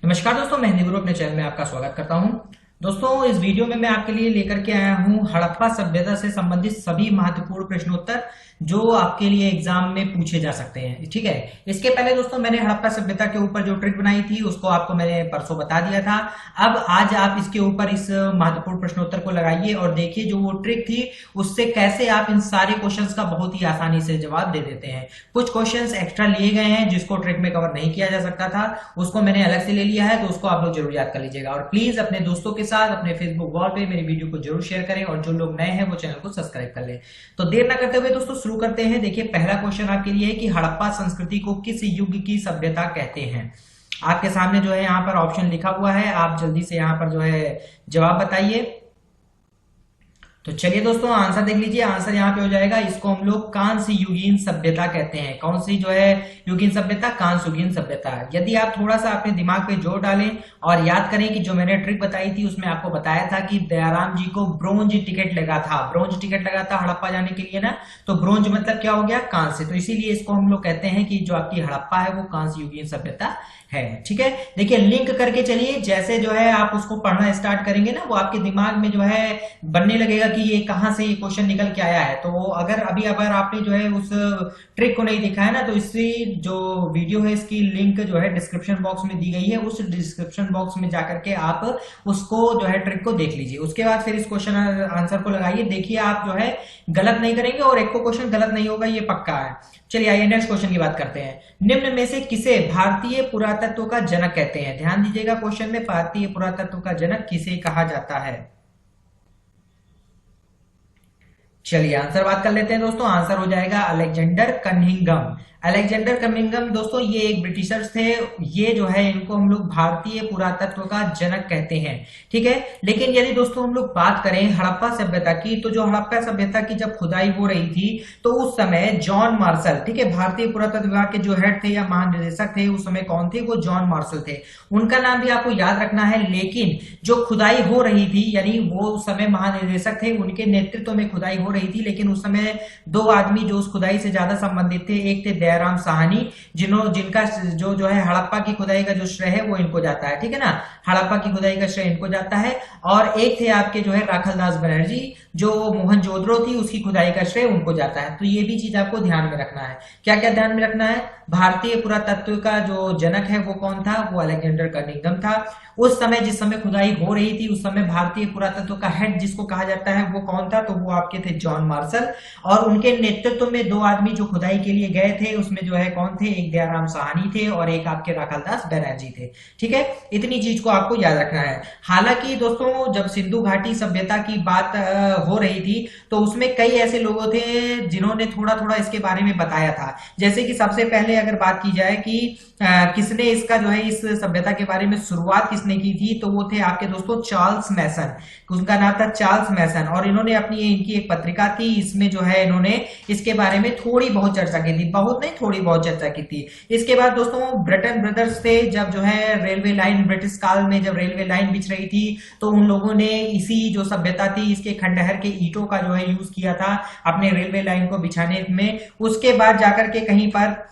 नमस्कार दोस्तों, मैं हिंदी गुरु अपने चैनल में आपका स्वागत करता हूं। दोस्तों, इस वीडियो में मैं आपके लिए लेकर के आया हूं हड़प्पा सभ्यता से संबंधित सभी महत्वपूर्ण प्रश्नोत्तर जो आपके लिए एग्जाम में पूछे जा सकते हैं। ठीक है, इसके पहले दोस्तों मैंने हड़प्पा सभ्यता के ऊपर जो ट्रिक बनाई थी उसको आपको मैंने परसों बता दिया था। अब आज आप इसके ऊपर इस महत्वपूर्ण प्रश्नोत्तर को लगाइए और देखिए जो वो ट्रिक थी उससे कैसे आप इन सारे क्वेश्चंस का बहुत ही आसानी से जवाब दे देते हैं। कुछ क्वेश्चंस एक्स्ट्रा लिए गए हैं जिसको ट्रिक में कवर नहीं किया जा सकता था, उसको मैंने अलग से ले लिया है, तो उसको आप लोग जरूर याद कर लीजिएगा। और प्लीज अपने दोस्तों के साथ अपने फेसबुक वॉल पे मेरी वीडियो को जरूर शेयर करें और जो लोग नए हैं वो चैनल को सब्सक्राइब कर लें। तो देर ना करते हुए दोस्तों शुरू करते हैं। देखिए, पहला क्वेश्चन आपके लिए है कि हड़प्पा संस्कृति को किस युग की सभ्यता कहते हैं। आपके सामने जो है यहाँ पर ऑप्शन लिखा हुआ है, आप जल्दी से यहाँ पर जो है जवाब बताइए। तो चलिए दोस्तों, आंसर देख लीजिए। आंसर यहाँ पे हो जाएगा, इसको हम लोग कांस्य युगीन सभ्यता कहते हैं। कौन सी जो है युगीन सभ्यता? कांस्य युगीन सभ्यता। यदि आप थोड़ा सा अपने दिमाग पे जोर डालें और याद करें कि जो मैंने ट्रिक बताई थी उसमें आपको बताया था कि दयाराम जी को ब्रोंज टिकट लगा था, ब्रोंज टिकट लगा था हड़प्पा जाने के लिए ना। तो ब्रोंज मतलब क्या हो गया? कांस्य। तो इसीलिए इसको हम लोग कहते हैं कि जो आपकी हड़प्पा है वो कांस्य युगीन सभ्यता है। ठीक है, देखिए लिंक करके चलिए, जैसे जो है आप उसको पढ़ना स्टार्ट करेंगे ना वो आपके दिमाग में जो है बनने लगेगा कि ये कहां से ये क्वेश्चन निकल के आया है। तो अगर आपने जो है उस ट्रिक को नहीं देखा है ना, तो इससे जो वीडियो है इसकी लिंक जो है डिस्क्रिप्शन बॉक्स में दी गई है, उस डिस्क्रिप्शन बॉक्स में जाकर के आप उसको जो है ट्रिक को देख लीजिए। उसके बाद फिर इस क्वेश्चन आंसर को लगाइए। देखिए आप जो है गलत नहीं करेंगे और एक को क्वेश्चन गलत नहीं होगा, ये पक्का है। चलिए आइए नेक्स्ट क्वेश्चन की बात करते हैं। निम्न में से किसे भारतीय पुरातत्व का जनक कहते हैं? ध्यान दीजिएगा, क्वेश्चन में भारतीय पुरातत्व का जनक किसे कहा जाता है। चलिए आंसर बात कर लेते हैं दोस्तों। आंसर हो जाएगा अलेक्जेंडर कनिंघम। अलेक्जेंडर कनिंघम दोस्तों ये एक ब्रिटिशर्स थे। ये जो है इनको हम लोग भारतीय पुरातत्व का जनक कहते हैं। ठीक है, लेकिन यदि दोस्तों हम लोग बात करें हड़प्पा सभ्यता की, तो जो हड़प्पा सभ्यता की जब खुदाई हो रही थी तो उस समय जॉन मार्शल, ठीक है, भारतीय पुरातत्व विभाग के जो हेड थे या महानिदेशक थे उस समय, कौन थे? वो जॉन मार्शल थे। उनका नाम भी आपको याद रखना है। लेकिन जो खुदाई हो रही थी, यानी वो उस समय महानिदेशक थे, उनके नेतृत्व में खुदाई हो रही थी। लेकिन उस समय दो आदमी जो उस खुदाई से ज्यादा संबंधित थे, एक थे दयाराम साहनी, जिनका जो है हड़प्पा की खुदाई का जो श्रेय है वो इनको जाता है। ठीक है ना, हड़प्पा की खुदाई का श्रेय इनको जाता है। और एक थे आपके जो है राखलदास बनर्जी, जो मोहनजोदड़ो थी उसकी खुदाई का श्रेय उनको जाता है। तो ये भी चीज आपको ध्यान में रखना है। क्या क्या ध्यान में रखना है? भारतीय पुरातत्व का जो जनक है वो कौन था? वो अलेक्जेंडर कनिंघम था। उस समय जिस समय खुदाई हो रही थी उस समय भारतीय पुरातत्व का हेड जिसको कहा जाता है वो कौन था? तो वो आपके थे जॉन मार्शल। और उनके नेतृत्व में दो आदमी जो खुदाई के लिए गए थे उसमें जो है कौन थे? एक दयाराम साहनी थे और एक आपके राखलदास बनर्जी थे। ठीक है, इतनी चीज को आपको याद रखना है। हालांकि दोस्तों जब सिंधु घाटी सभ्यता की बात हो रही थी तो उसमें कई ऐसे लोगों थे जिन्होंने थोड़ा थोड़ा इसके बारे में बताया था। जैसे कि सबसे पहले अगर बात की जाए कि किसने इसका जो है इस सभ्यता के बारे में शुरुआत किसने की थी, तो वो थे आपके दोस्तों चार्ल्स मैसन। उनका नाम था चार्ल्स मैसन और इन्होंने इनकी एक पत्रिका थी, इसमें जो है इन्होंने इसके बारे में थोड़ी बहुत चर्चा की थी, बहुत नहीं थोड़ी बहुत चर्चा की थी। इसके बाद दोस्तों ब्रिटेन ब्रदर्स थे, जब जो है रेलवे लाइन ब्रिटिश काल में जब रेलवे लाइन बिछ रही थी तो उन लोगों ने इसी जो सभ्यता थी इसके खंडहर के ईंटों का जो है यूज किया था अपने रेलवे लाइन को बिछाने में। उसके बाद जाकर के कहीं पर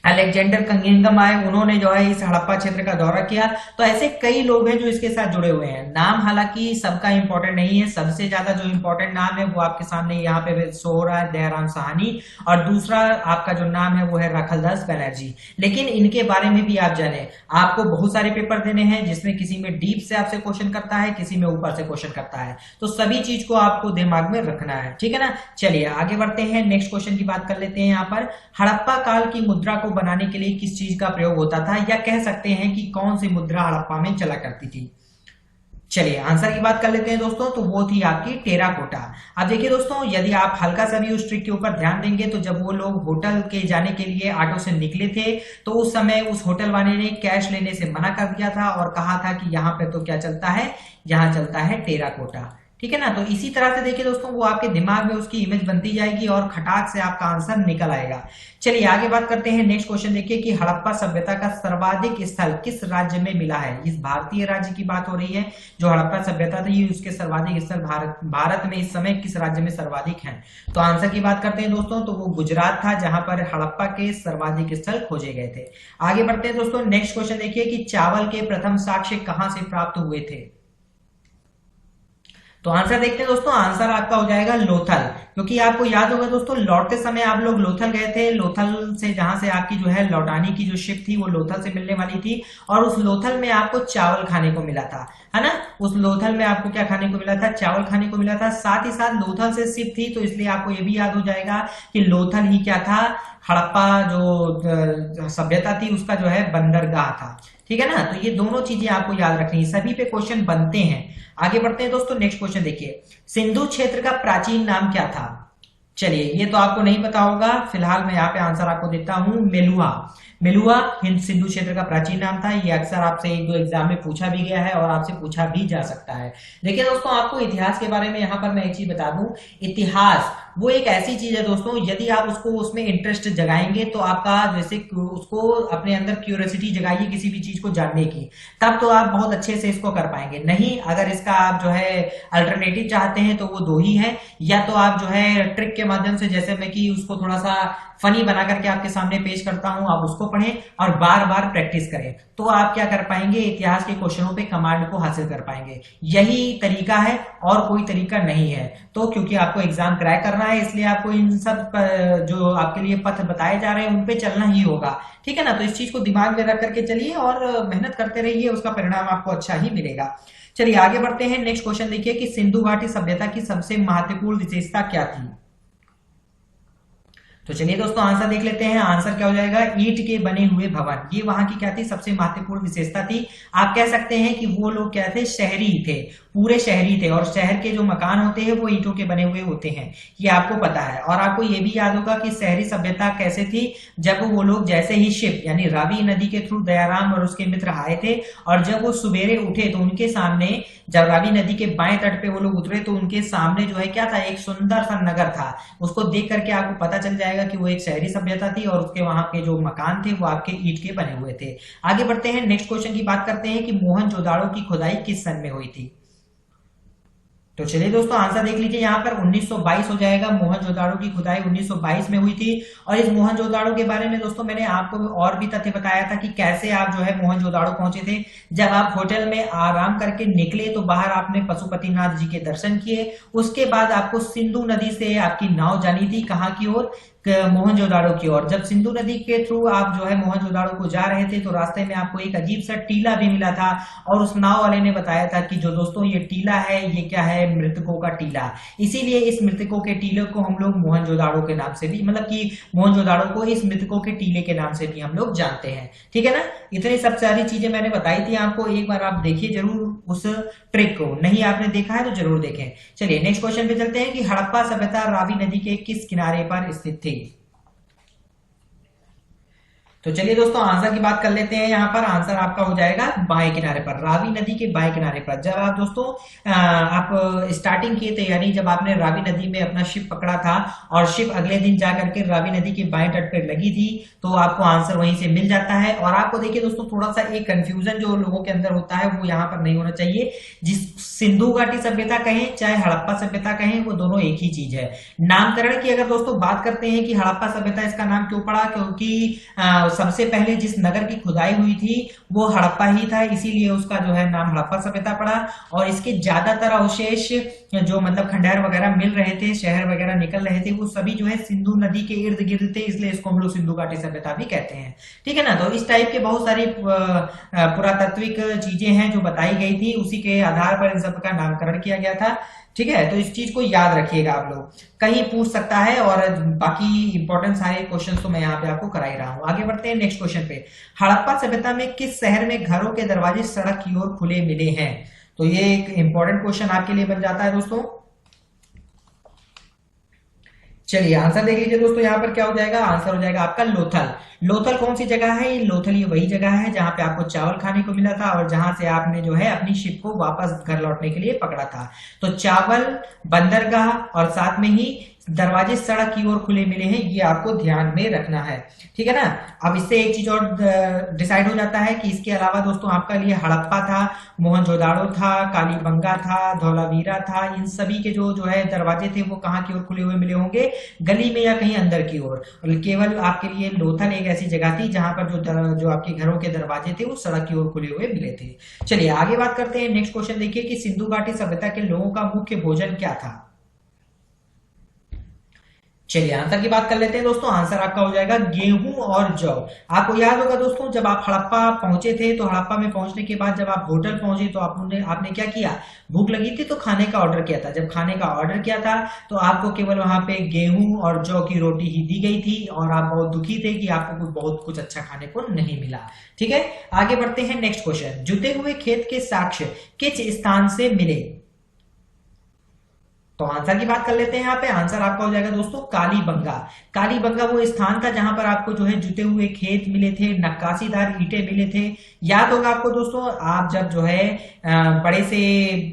अलेक्जेंडर कनिंघम आए, उन्होंने जो है इस हड़प्पा क्षेत्र का दौरा किया। तो ऐसे कई लोग हैं जो इसके साथ जुड़े हुए हैं। नाम हालांकि सबका इंपॉर्टेंट नहीं है, सबसे ज्यादा जो इंपॉर्टेंट नाम है वो आपके सामने यहाँ पे शो हो रहा है, दयाराम साहनी, और दूसरा आपका जो नाम है वो है राखलदास बनर्जी। लेकिन इनके बारे में भी आप जाने, आपको बहुत सारे पेपर देने हैं जिसमें किसी में डीप से आपसे क्वेश्चन करता है, किसी में ऊपर से क्वेश्चन करता है, तो सभी चीज को आपको दिमाग में रखना है। ठीक है ना, चलिए आगे बढ़ते हैं, नेक्स्ट क्वेश्चन की बात कर लेते हैं। यहाँ पर हड़प्पा काल की मुद्रा को बनाने के लिए किस चीज का प्रयोग होता था, या कह सकते हैं कि कौन सी मुद्रा हड़प्पा में चला करती थी। चलिए आंसर की बात कर लेते हैं दोस्तों, तो वो थी आपकी टेराकोटा। अब देखिए दोस्तों, यदि आप हल्का सा भी उस ट्रिक के ऊपर ध्यान देंगे तो जब वो लोग होटल के जाने के लिए ऑटो से निकले थे तो उस समय उस होटल वाले ने कैश लेने से मना कर दिया था और कहा था कि यहाँ पे तो क्या चलता है, यहाँ चलता है टेराकोटा। ठीक है ना। तो इसी तरह से देखिए दोस्तों, वो आपके दिमाग में उसकी इमेज बनती जाएगी और खटाक से आपका आंसर निकल आएगा। चलिए आगे बात करते हैं। नेक्स्ट क्वेश्चन देखिए कि हड़प्पा सभ्यता का सर्वाधिक स्थल किस राज्य में मिला है। इस भारतीय राज्य की बात हो रही है। जो हड़प्पा सभ्यता थी उसके सर्वाधिक स्थल भारत में इस समय किस राज्य में सर्वाधिक है। तो आंसर की बात करते हैं दोस्तों, तो वो गुजरात था जहां पर हड़प्पा के सर्वाधिक स्थल खोजे गए थे। आगे बढ़ते हैं दोस्तों। नेक्स्ट क्वेश्चन देखिए कि चावल के प्रथम साक्ष्य कहां से प्राप्त हुए थे। तो आंसर देखते हैं दोस्तों, आंसर आपका हो जाएगा लोथल। क्योंकि आपको याद होगा दोस्तों, लौटते समय आप लोग लोथल गए थे। लोथल से जहां से आपकी जो है लौटाने की जो शिप थी वो लोथल से मिलने वाली थी, और उस लोथल में आपको चावल खाने को मिला था, है ना। उस लोथल में आपको क्या खाने को मिला था, चावल खाने को मिला था। साथ ही साथ लोथल से शिप थी, तो इसलिए आपको ये भी याद हो जाएगा कि लोथल ही क्या था, हड़प्पा जो सभ्यता थी उसका जो है बंदरगाह था। ठीक है ना। तो ये दोनों चीजें आपको याद रखनी है, सभी पे क्वेश्चन बनते हैं। आगे बढ़ते हैं दोस्तों। नेक्स्ट क्वेश्चन देखिए, सिंधु क्षेत्र का प्राचीन नाम क्या था। चलिए ये तो आपको नहीं पता होगा, फिलहाल मैं यहाँ पे आंसर आपको देता हूं, मेलुहा। मेलुहा हिंद सिंधु क्षेत्र का प्राचीन नाम था। ये अक्सर आपसे एक दो एग्जाम में पूछा भी गया है और आपसे पूछा भी जा सकता है। देखिए दोस्तों, आपको इतिहास के बारे में यहाँ पर मैं एक चीज बता दूं, इतिहास वो एक ऐसी चीज है दोस्तों, यदि आप उसको उसमें इंटरेस्ट जगाएंगे तो आपका जैसे उसको अपने अंदर क्यूरियोसिटी जगाइए किसी भी चीज को जानने की, तब तो आप बहुत अच्छे से इसको कर पाएंगे। नहीं, अगर इसका आप जो है अल्टरनेटिव चाहते हैं तो वो दो ही है, या तो आप जो है ट्रिक के माध्यम से, जैसे मैं कि उसको थोड़ा सा फनी बना करके आपके सामने पेश करता हूं, आप उसको पढ़ें और बार बार प्रैक्टिस करें, तो आप क्या कर पाएंगे, इतिहास के क्वेश्चनों पे कमांड को हासिल कर पाएंगे। यही तरीका है और कोई तरीका नहीं है। तो क्योंकि आपको एग्जाम क्रैक करना है, इसलिए आपको इन सब जो आपके लिए पथ बताए जा रहे हैं उन पे चलना ही होगा। ठीक है ना। तो इस चीज को दिमाग में रख करके चलिए और मेहनत करते रहिए, उसका परिणाम आपको अच्छा ही मिलेगा। चलिए आगे बढ़ते हैं। नेक्स्ट क्वेश्चन देखिए कि सिंधु घाटी सभ्यता की सबसे महत्वपूर्ण विशेषता क्या थी। तो चलिए दोस्तों आंसर देख लेते हैं। आंसर क्या हो जाएगा, ईंट के बने हुए भवन। ये वहां की क्या थी, सबसे महत्वपूर्ण विशेषता थी। आप कह सकते हैं कि वो लोग क्या थे, शहरी थे, पूरे शहरी थे, और शहर के जो मकान होते हैं वो ईंटों के बने हुए होते हैं, ये आपको पता है। और आपको ये भी याद होगा कि शहरी सभ्यता कैसे थी, जब वो लोग जैसे ही शिप यानी रावी नदी के थ्रू दयाराम और उसके मित्र आए थे, और जब वो सुबेरे उठे तो उनके सामने, जब रावी नदी के बाएं तट पे वो लोग उतरे तो उनके सामने जो है क्या था, एक सुंदर सा नगर था। उसको देख करके आपको पता चल जाएगा कि वो एक शहरी सभ्यता थी, और उसके वहां के जो मकान थे वो आपके ईंट के बने हुए थे। आगे बढ़ते हैं। नेक्स्ट क्वेश्चन की बात करते हैं कि मोहनजोदाड़ो की खुदाई किस सन में हुई थी। तो चलिए दोस्तों आंसर देख लीजिए, यहाँ पर 1922 हो जाएगा। मोहनजोदाड़ो की खुदाई 1922 में हुई थी। और इस मोहनजोदाड़ो के बारे में दोस्तों मैंने आपको और भी तथ्य बताया था कि कैसे आप जो है मोहनजोदाड़ो पहुंचे थे। जब आप होटल में आराम करके निकले तो बाहर आपने पशुपतिनाथ जी के दर्शन किए, उसके बाद आपको सिंधु नदी से आपकी नाव जानी थी कहाँ की ओर, मोहनजोदाड़ो की ओर। जब सिंधु नदी के थ्रू आप जो है मोहनजोदाड़ो को जा रहे थे तो रास्ते में आपको एक अजीब सा टीला भी मिला था, और उस नाव वाले ने बताया था कि जो दोस्तों ये टीला है ये क्या है, मृतकों का टीला। इसीलिए इस मृतकों के टीले को हम लोग मोहनजोदाड़ो के नाम से भी, मतलब कि मोहनजोदाड़ो को इस मृतकों के टीले के नाम से भी हम लोग जानते हैं। ठीक है ना। इतनी सब सारी चीजें मैंने बताई थी आपको, एक बार आप देखिए जरूर उस ट्रिक को, नहीं आपने देखा है तो जरूर देखें। चलिए नेक्स्ट क्वेश्चन पे चलते हैं कि हड़प्पा सभ्यता रावी नदी के किस किनारे पर स्थित थी। तो चलिए दोस्तों आंसर की बात कर लेते हैं। यहाँ पर आंसर आपका हो जाएगा बाएं किनारे पर, रावी नदी के बाएं किनारे पर। जब आप दोस्तों आप स्टार्टिंग किए थे, यानी जब आपने रावी नदी में अपना शिप पकड़ा था और शिप अगले दिन जाकर के रावी नदी के बाएं तट पर लगी थी, तो आपको आंसर वहीं से मिल जाता है। और आपको देखिए दोस्तों, थोड़ा सा एक कंफ्यूजन जो लोगों के अंदर होता है वो यहाँ पर नहीं होना चाहिए। जिस सिंधु घाटी सभ्यता कहें चाहे हड़प्पा सभ्यता कहें, वो दोनों एक ही चीज है। नामकरण की अगर दोस्तों बात करते हैं कि हड़प्पा सभ्यता इसका नाम क्यों पड़ा, क्योंकि सबसे पहले जिस नगर की खुदाई हुई थी वो हड़प्पा ही था, इसीलिए उसका जो है नाम हड़प्पा सभ्यता पड़ा। और इसके ज्यादातर अवशेष जो मतलब खंडहर वगैरह मिल रहे थे, शहर वगैरह निकल रहे थे, वो सभी जो है सिंधु नदी के इर्द गिर्द थे, इसलिए इसको हम लोग सिंधु घाटी सभ्यता भी कहते हैं। ठीक है ना। तो इस टाइप के बहुत सारी पुरातात्विक चीजें हैं जो बताई गई थी, उसी के आधार पर इन सब का नामकरण किया गया था। ठीक है। तो इस चीज को याद रखिएगा, आप लोग कहीं पूछ सकता है, और बाकी इंपॉर्टेंट सारे क्वेश्चन तो मैं यहाँ पे आपको करा ही रहा हूँ। आगे बढ़ते हैं नेक्स्ट क्वेश्चन पे। हड़प्पा सभ्यता में किस शहर में घरों के दरवाजे सड़क की ओर खुले मिले हैं। तो ये एक इंपॉर्टेंट क्वेश्चन आपके लिए बन जाता है दोस्तों। चलिए आंसर देख लीजिए दोस्तों, यहाँ पर क्या हो जाएगा, आंसर हो जाएगा आपका लोथल। लोथल कौन सी जगह है, ये लोथल ये वही जगह है जहां पे आपको चावल खाने को मिला था और जहां से आपने जो है अपनी शिप को वापस घर लौटने के लिए पकड़ा था। तो चावल, बंदरगाह और साथ में ही दरवाजे सड़क की ओर खुले मिले हैं, ये आपको ध्यान में रखना है, ठीक है ना। अब इससे एक चीज और डिसाइड हो जाता है कि इसके अलावा दोस्तों आपका लिए हड़प्पा था, मोहनजोदाड़ो था, कालीबंगा था, धौलावीरा था, इन सभी के जो जो है दरवाजे थे वो कहाँ की ओर खुले हुए मिले होंगे, गली में या कहीं अंदर की ओर। और केवल आपके लिए लोथल एक ऐसी जगह थी जहां पर जो आपके घरों के दरवाजे थे वो सड़क की ओर खुले हुए मिले थे। चलिए आगे बात करते हैं। नेक्स्ट क्वेश्चन देखिए कि सिंधु घाटी सभ्यता के लोगों का मुख्य भोजन क्या था। चलिए आंसर की बात कर लेते हैं दोस्तों। आंसर आपका हो जाएगा गेहूं और जौ। आपको याद होगा दोस्तों, जब आप हड़प्पा पहुंचे थे तो हड़प्पा में पहुंचने के बाद जब आप होटल पहुंचे तो आपने क्या किया, भूख लगी थी तो खाने का ऑर्डर किया था। जब खाने का ऑर्डर किया था तो आपको केवल वहां पे गेहूं और जौ की रोटी ही दी गई थी और आप बहुत दुखी थे कि आपको बहुत कुछ अच्छा खाने को नहीं मिला। ठीक है, आगे बढ़ते हैं। नेक्स्ट क्वेश्चन, जुते हुए खेत के साक्ष्य किस स्थान से मिले। तो आंसर की बात कर लेते हैं। यहाँ पे आंसर आपका हो जाएगा दोस्तों कालीबंगा। कालीबंगा वो स्थान था जहां पर आपको जो है जुते हुए खेत मिले थे, नक्काशीदार ईंटें मिले थे। याद होगा आपको दोस्तों, आप जब जो है बड़े से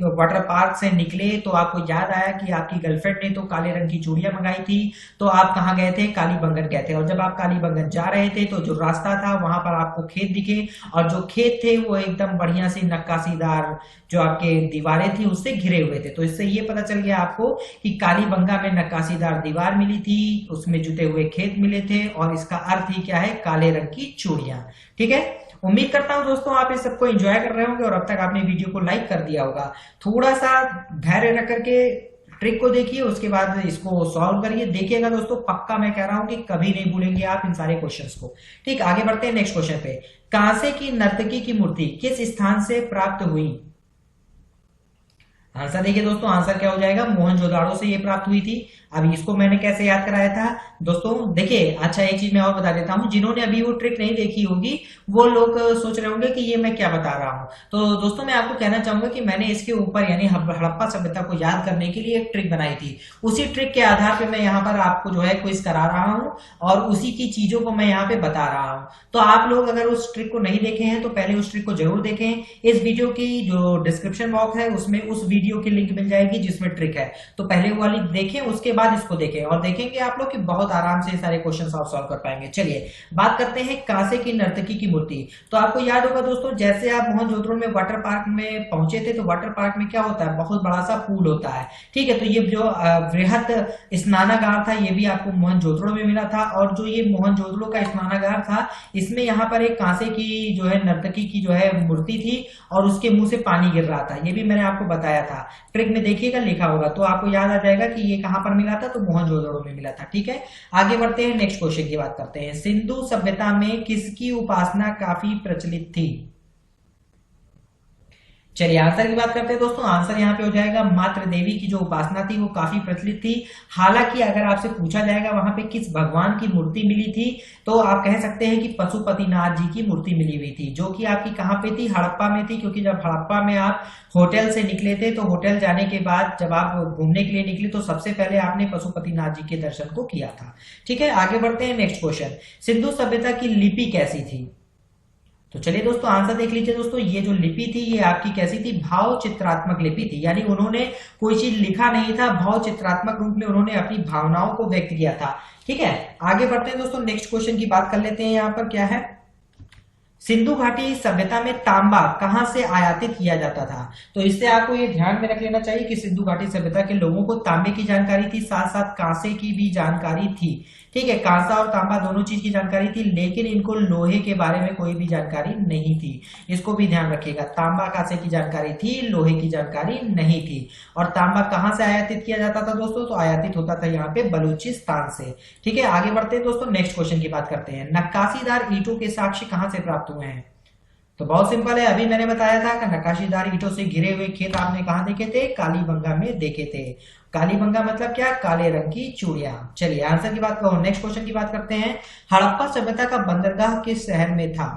वाटर पार्क से निकले तो आपको याद आया कि आपकी गर्लफ्रेंड ने तो काले रंग की चूड़ियां मंगाई थी, तो आप कहाँ गए थे, कालीबंगन गए थे। और जब आप कालीबंगन जा रहे थे तो जो रास्ता था वहां पर आपको खेत दिखे और जो खेत थे वो एकदम बढ़िया से नक्काशीदार जो आपके दीवारें थी उससे घिरे हुए थे। तो इससे ये पता चल गया आपको कि कालीबंगा में नक्काशीदार दीवार मिली थी, उसमें जुते हुए खेत मिले थे और इसका अर्थ ही क्या है, काले रंग की चूड़ियां। ठीक है, उम्मीद करता हूं दोस्तों आप इस सबको एंजॉय कर रहे होंगे और अब तक आपने वीडियो को लाइक कर दिया होगा। थोड़ा सा धैर्य रख करके ट्रिक को देखिए, उसके बाद इसको सॉल्व करिए। देखिएगा दोस्तों, पक्का मैं कह रहा हूं कि कभी नहीं भूलेंगे आप इन सारे क्वेश्चंस को। ठीक, आगे बढ़ते हैं नेक्स्ट क्वेश्चन पे। कांसे की नर्तकी की मूर्ति किस स्थान से प्राप्त हुई। आंसर देखिए दोस्तों, आंसर क्या हो जाएगा, मोहनजोदाड़ो से ये प्राप्त हुई थी। अब इसको मैंने कैसे याद कराया था दोस्तों, देखिए अच्छा एक चीज मैं और बता देता हूं, जिन्होंने अभी वो ट्रिक नहीं देखी होगी वो लोग सोच रहे होंगे कि ये मैं क्या बता रहा हूं। तो दोस्तों मैं आपको कहना चाहूंगा कि मैंने इसके ऊपर यानी हड़प्पा सभ्यता को याद करने के लिए एक ट्रिक बनाई थी। उसी ट्रिक के आधार पर मैं यहाँ पर आपको जो है क्विज करा रहा हूँ और उसी की चीजों को मैं यहाँ पे बता रहा हूँ। तो आप लोग अगर उस ट्रिक को नहीं देखे हैं तो पहले उस ट्रिक को जरूर देखें। इस वीडियो की जो डिस्क्रिप्शन बॉक्स है उसमें उस वीडियो की लिंक मिल जाएगी जिसमें ट्रिक है, तो पहले वो वाली देखें, उसके बाद इसको देखें और देखेंगे आप लोग कि बहुत आराम से सारे क्वेश्चन आप सॉल्व कर पाएंगे। चलिए बात करते हैं कांसे की नर्तकी की मूर्ति। तो आपको याद होगा दोस्तों, जैसे आप मोहनजोदड़ो में वाटर पार्क में पहुंचे थे तो वाटर पार्क में क्या होता है, बहुत बड़ा सा पूल होता है। ठीक है, तो ये जो वृहत स्नानागार था ये भी आपको मोहनजोदड़ो में मिला था और जो ये मोहनजोदड़ो का स्नानागार था इसमें यहाँ पर एक कांसे की जो है नर्तकी की जो है मूर्ति थी और उसके मुंह से पानी गिर रहा था। ये भी मैंने आपको बताया था, ट्रिक में देखिएगा लिखा होगा तो आपको याद आ जाएगा कि ये कहां पर मिला था, तो मोहनजोदड़ो में मिला था। ठीक है, आगे बढ़ते हैं, नेक्स्ट क्वेश्चन की बात करते हैं। सिंधु सभ्यता में किसकी उपासना काफी प्रचलित थी। चलिए आंसर की बात करते हैं दोस्तों। आंसर यहाँ पे हो जाएगा मातृ देवी की जो उपासना थी वो काफी प्रचलित थी। हालांकि अगर आपसे पूछा जाएगा वहां पे किस भगवान की मूर्ति मिली थी तो आप कह सकते हैं कि पशुपतिनाथ जी की मूर्ति मिली हुई थी, जो कि आपकी कहाँ पे थी, हड़प्पा में थी। क्योंकि जब हड़प्पा में आप होटल से निकले थे तो होटल जाने के बाद जब आप घूमने के लिए निकले तो सबसे पहले आपने पशुपतिनाथ जी के दर्शन को किया था। ठीक है, आगे बढ़ते हैं, नेक्स्ट क्वेश्चन। सिंधु सभ्यता की लिपि कैसी थी। तो चलिए दोस्तों आंसर देख लीजिए दोस्तों। ये जो लिपि थी ये आपकी कैसी थी, भाव चित्रात्मक लिपि थी। यानी उन्होंने कोई चीज लिखा नहीं था, भाव चित्रात्मक रूप में उन्होंने अपनी भावनाओं को व्यक्त किया था। ठीक है, आगे बढ़ते हैं दोस्तों, नेक्स्ट क्वेश्चन की बात कर लेते हैं। यहाँ पर क्या है, सिंधु घाटी सभ्यता में तांबा कहां से आयातित किया जाता था। तो इससे आपको ये ध्यान में रख लेना चाहिए कि सिंधु घाटी सभ्यता के लोगों को तांबे की जानकारी थी, साथ साथ कांसे की भी जानकारी थी। ठीक है, कांसा और तांबा दोनों चीज की जानकारी थी, लेकिन इनको लोहे के बारे में कोई भी जानकारी नहीं थी। इसको भी ध्यान रखिएगा, तांबा कांसे की जानकारी थी, लोहे की जानकारी नहीं थी। और तांबा कहां से आयातित किया जाता था दोस्तों, तो आयातित होता था यहाँ पे बलूचिस्तान से। ठीक है, आगे बढ़ते हैं दोस्तों, नेक्स्ट क्वेश्चन की बात करते हैं। नक्काशीदार ईंटों के साक्ष्य कहां से प्राप्त हुए हैं। तो बहुत सिंपल है, अभी मैंने बताया था कि नक्काशीदार ईंटों से घिरे हुए खेत आपने कहां देखे थे, कालीबंगा में देखे थे। कालीबंगा मतलब क्या, काले रंग की चूड़ियां। चलिए आंसर की बात करो, नेक्स्ट क्वेश्चन की बात करते हैं। हड़प्पा सभ्यता का बंदरगाह किस शहर में था।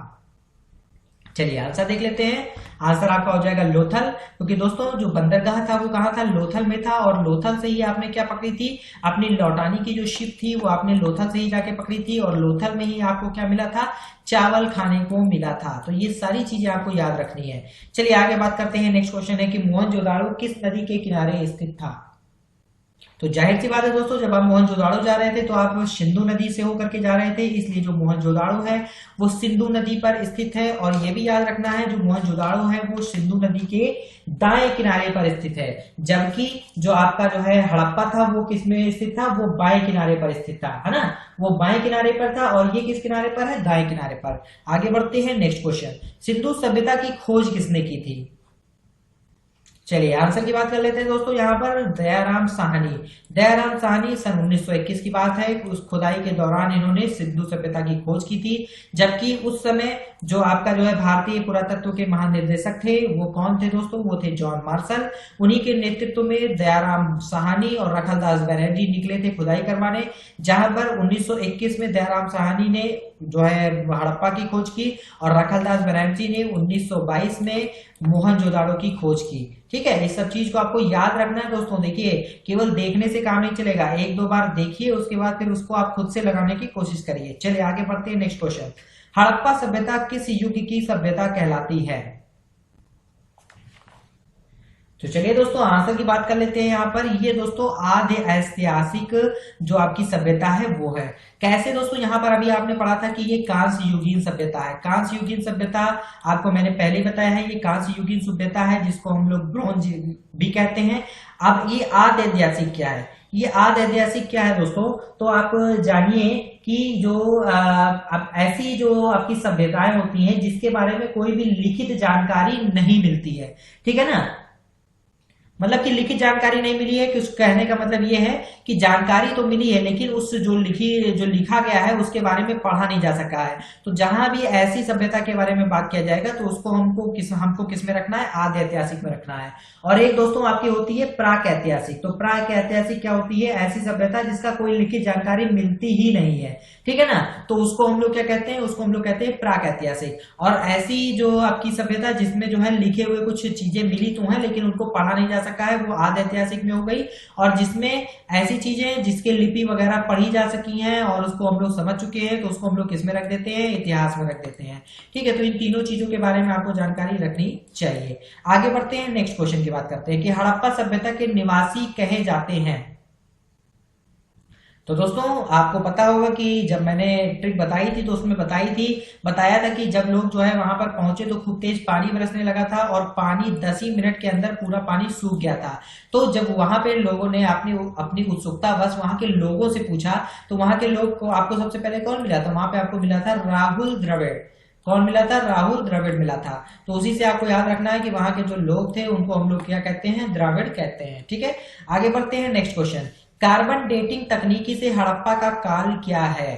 चलिए आंसर देख लेते हैं। आंसर आपका हो जाएगा लोथल, क्योंकि दोस्तों जो बंदरगाह था वो कहाँ था, लोथल में था, और लोथल से ही आपने क्या पकड़ी थी, अपनी लौटाने की जो शिप थी वो आपने लोथल से ही जाके पकड़ी थी, और लोथल में ही आपको क्या मिला था, चावल खाने को मिला था। तो ये सारी चीजें आपको याद रखनी है। चलिए आगे बात करते हैं। नेक्स्ट क्वेश्चन है कि मोहनजोदाड़ो किस नदी के किनारे स्थित था। तो जाहिर सी बात है दोस्तों, जब आप मोहनजोदाड़ो जा रहे थे तो आप सिंधु नदी से होकर के जा रहे थे, इसलिए जो मोहनजोदाड़ो है वो सिंधु नदी पर स्थित है। और ये भी याद रखना है, जो मोहनजोदाड़ो है वो सिंधु नदी के दाएं किनारे पर स्थित है, जबकि जो आपका जो है हड़प्पा था वो किस में स्थित था, वो बाएं किनारे पर स्थित था, है ना, वो बाएं किनारे पर था, और ये किस किनारे पर है, दाएं किनारे पर। आगे बढ़ते हैं। नेक्स्ट क्वेश्चन, सिंधु सभ्यता की खोज किसने की थी। चलिए आंसर की बात कर लेते हैं दोस्तों। यहाँ पर दयाराम साहनी, दयाराम साहनी सन 1921 की बात है। उस खुदाई के दौरान इन्होंने सिंधु सभ्यता की खोज की थी, जबकि उस समय जो आपका जो है भारतीय पुरातत्व के महानिदेशक थे वो कौन थे दोस्तों, वो थे जॉन मार्शल। उन्हीं के नेतृत्व में दयाराम साहनी और रखलदास बनर्जी निकले थे खुदाई करवाने, जहां पर 1921 में दयाराम साहनी ने जो है हड़प्पा की खोज की, और रखलदास बनर्जी ने 1922 में मोहनजोदाड़ो की खोज की। ठीक है, इस सब चीज को आपको याद रखना है दोस्तों। देखिए, केवल देखने से काम नहीं चलेगा, एक दो बार देखिए, उसके बाद फिर उसको आप खुद से लगाने की कोशिश करिए। चलिए आगे बढ़ते हैं। नेक्स्ट क्वेश्चन, हड़प्पा सभ्यता किस युग की सभ्यता कहलाती है। तो चलिए दोस्तों आंसर की बात कर लेते हैं। यहाँ पर ये दोस्तों आद्य ऐतिहासिक जो आपकी सभ्यता है वो है। कैसे दोस्तों, यहाँ पर अभी आपने पढ़ा था कि ये कांस्य युगीन सभ्यता है। कांस्य युगीन सभ्यता आपको मैंने पहले ही बताया है, ये कांस्य युगीन सभ्यता है जिसको हम लोग ब्रॉन्ज भी कहते हैं। अब ये आद्य ऐतिहासिक क्या है, ये आद्य ऐतिहासिक क्या है दोस्तों, तो आप जानिए कि जो अब ऐसी जो आपकी सभ्यताएं होती हैं जिसके बारे में कोई भी लिखित जानकारी नहीं मिलती है। ठीक है ना, मतलब कि लिखित जानकारी नहीं मिली है, कि उस कहने का मतलब ये है कि जानकारी तो मिली है लेकिन उस जो लिखा गया है उसके बारे में पढ़ा नहीं जा सका है। तो जहां भी ऐसी सभ्यता के बारे में बात किया जाएगा तो उसको हमको किस में रखना है, आद्य ऐतिहासिक में रखना है। और एक दोस्तों आपकी होती है प्राक ऐतिहासिक। तो प्राक ऐतिहासिक क्या होती है, ऐसी सभ्यता जिसका कोई लिखित जानकारी मिलती ही नहीं है। ठीक है ना, तो उसको हम लोग क्या कहते हैं, उसको हम लोग कहते हैं प्राक ऐतिहासिक। और ऐसी जो आपकी सभ्यता जिसमें जो है लिखे हुए कुछ चीजें मिली तो हैं लेकिन उनको पढ़ा नहीं जा सका है, वो आद्य ऐतिहासिक में हो गई। और जिसमें ऐसी चीजें जिसके लिपि वगैरह पढ़ी जा सकी हैं और उसको हम लोग समझ चुके हैं तो उसको हम लोग किसमें रख देते हैं, इतिहास में रख देते हैं। ठीक है, तो इन तीनों चीजों के बारे में आपको जानकारी रखनी चाहिए। आगे बढ़ते हैं। नेक्स्ट क्वेश्चन की बात करते हैं कि हड़प्पा सभ्यता के निवासी कहे जाते हैं। तो दोस्तों आपको पता होगा कि जब मैंने ट्रिक बताई थी तो उसमें बताया था कि जब लोग जो है वहां पर पहुंचे तो खूब तेज पानी बरसने लगा था और पानी 10 ही मिनट के अंदर पूरा पानी सूख गया था। तो जब वहां पे लोगों ने अपनी उत्सुकता बस वहां के लोगों से पूछा तो वहां के लोग को आपको सबसे पहले कौन मिला था, वहां पे आपको मिला था राहुल द्रविड़। कौन मिला था, राहुल द्रविड़ मिला था। तो उसी से आपको याद रखना है कि वहां के जो लोग थे उनको हम लोग क्या कहते हैं, द्रविड़ कहते हैं। ठीक है, आगे बढ़ते हैं। नेक्स्ट क्वेश्चन, कार्बन डेटिंग तकनीकी से हड़प्पा का काल क्या है।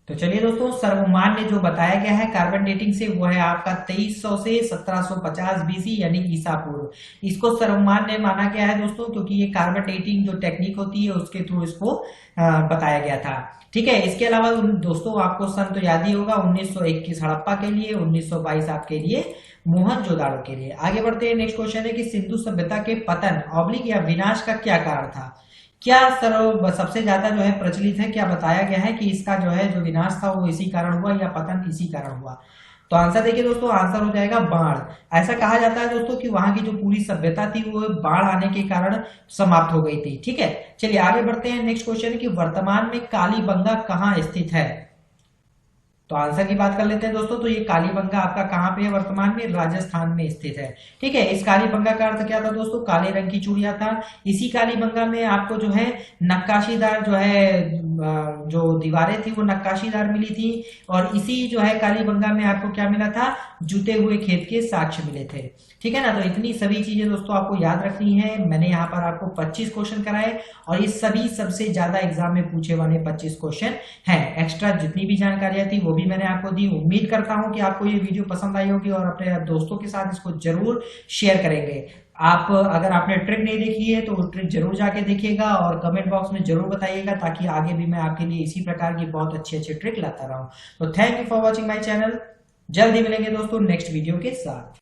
तो चलिए दोस्तों, सर्वमान्य जो बताया गया है कार्बन डेटिंग से वो है आपका 2300 से 1750 बीसी यानी ईसा पूर्व। इसको सर्वमान्य माना गया है दोस्तों क्योंकि ये कार्बन डेटिंग जो टेक्निक होती है उसके थ्रू इसको बताया गया था। ठीक है, इसके अलावा दोस्तों आपको सन तो याद ही होगा, 1921 हड़प्पा के लिए, 1922 आपके लिए मोहनजोदाड़ो के लिए। आगे बढ़ते हैं। नेक्स्ट क्वेश्चन है कि सिंधु सभ्यता के पतन ऑब्लिक या विनाश का क्या कारण था। क्या सबसे ज्यादा जो है प्रचलित है, क्या बताया गया है कि इसका जो है जो विनाश था वो इसी कारण हुआ या पतन इसी कारण हुआ। तो आंसर देखिए दोस्तों, आंसर हो जाएगा बाढ़। ऐसा कहा जाता है दोस्तों कि वहां की जो पूरी सभ्यता थी वो बाढ़ आने के कारण समाप्त हो गई थी। ठीक है, चलिए आगे बढ़ते हैं। नेक्स्ट क्वेश्चन है कि वर्तमान में कालीबंगा कहाँ स्थित है। तो आंसर की बात कर लेते हैं दोस्तों। तो ये कालीबंगा आपका कहाँ पे है, वर्तमान में राजस्थान में स्थित है। ठीक है, इस कालीबंगा का अर्थ क्या था दोस्तों, काले रंग की चूड़ियां था। इसी कालीबंगा में आपको जो है नक्काशीदार जो है जो दीवारें थी वो नक्काशीदार मिली थी। और इसी जो है कालीबंगा में आपको क्या मिला था, जुते हुए खेत के साक्ष्य मिले थे। ठीक है ना, तो इतनी सभी चीजें दोस्तों आपको याद रखनी है। मैंने यहाँ पर आपको 25 क्वेश्चन कराए और ये सभी सबसे ज्यादा एग्जाम में पूछे वाले 25 क्वेश्चन हैं। एक्स्ट्रा जितनी भी जानकारियां थी वो भी मैंने आपको दी। उम्मीद करता हूं कि आपको ये वीडियो पसंद आई होगी और अपने दोस्तों के साथ इसको जरूर शेयर करेंगे। आप अगर आपने ट्रिक नहीं देखी है तो ट्रिक जरूर जाके देखिएगा और कमेंट बॉक्स में जरूर बताइएगा ताकि आगे भी मैं आपके लिए इसी प्रकार की बहुत अच्छी अच्छी ट्रिक लाता रहूं। तो thank you for watching my channel. जल्दी मिलेंगे दोस्तों नेक्स्ट वीडियो के साथ।